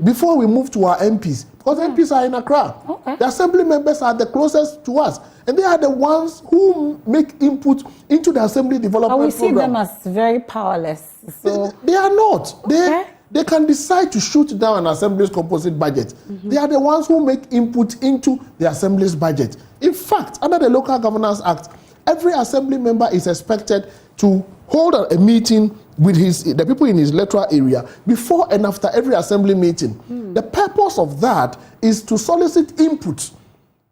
before we move to our MPs, because MPs are in Accra. Okay. The assembly members are the closest to us, and they are the ones who make input into the assembly development we program. see them as very powerless. So they are not. Okay. They can decide to shoot down an assembly's composite budget. They are the ones who make input into the assembly's budget. In fact, under the Local Governance Act, every assembly member is expected to hold a meeting with the people in his electoral area before and after every assembly meeting. The purpose of that is to solicit input,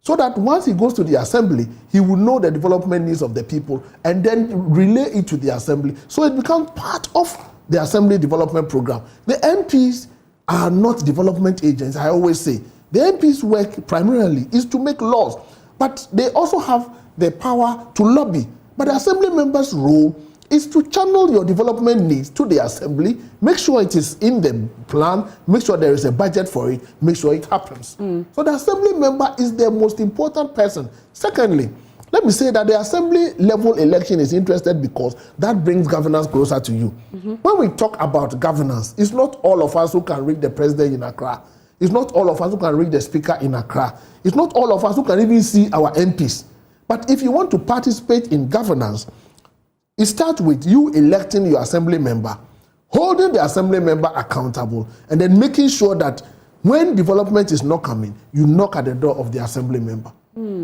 so that once he goes to the assembly, he will know the development needs of the people and then relay it to the assembly, so it becomes part of the assembly development program. The MPs are not development agents, I always say. The MPs' work primarily is to make laws, but they also have the power to lobby. But the assembly member's role is to channel your development needs to the assembly, make sure it is in the plan, make sure there is a budget for it, make sure it happens. So the assembly member is the most important person. Secondly, let me say that the assembly level election is interested because that brings governance closer to you. When we talk about governance, it's not all of us who can reach the president in Accra. It's not all of us who can reach the speaker in Accra. It's not all of us who can even see our MPs. But if you want to participate in governance, it starts with you electing your assembly member, holding the assembly member accountable, and then making sure that when development is not coming, you knock at the door of the assembly member.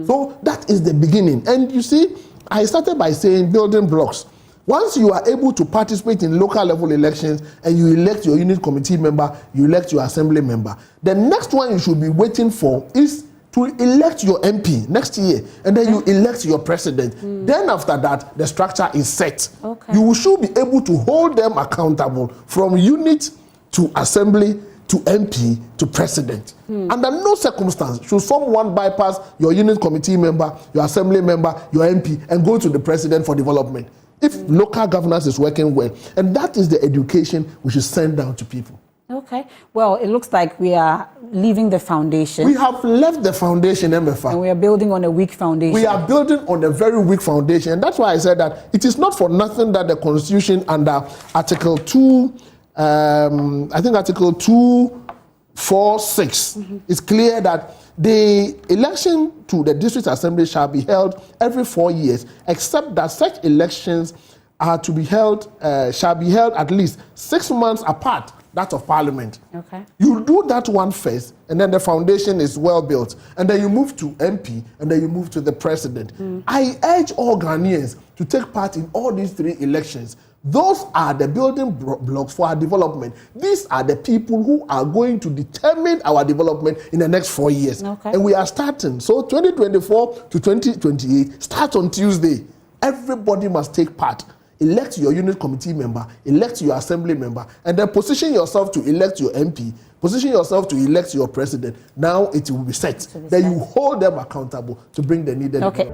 So that is the beginning. And you see, I started by saying building blocks. Once you are able to participate in local level elections and you elect your unit committee member, you elect your assembly member, the next one you should be waiting for is to elect your MP next year, and then you elect your president. Then after that, the structure is set. You should be able to hold them accountable from unit to assembly to MP to president. Under no circumstance should someone bypass your unit committee member, your assembly member, your MP, and go to the president for development. If local governance is working well, and that is the education we should send down to people. Okay. Well, it looks like we are leaving the foundation. We have left the foundation, MFA. And we are building on a weak foundation. We are building on a very weak foundation. And that's why I said that it is not for nothing that the Constitution under Article 2, I think Article 246, is clear that the election to the district assembly shall be held every 4 years, except that such elections are to be held, shall be held at least 6 months apart, that of Parliament. Okay. You do that one first, and then the foundation is well built, and then you move to MP, and then you move to the president. I urge all Ghanaians to take part in all these 3 elections. Those are the building blocks for our development. These are the people who are going to determine our development in the next 4 years. Okay. And we are starting. So 2024 to 2028 starts on Tuesday. Everybody must take part. Elect your unit committee member, elect your assembly member, and then position yourself to elect your MP, position yourself to elect your president. Now it will be set. Then you hold them accountable to bring the needed. Okay.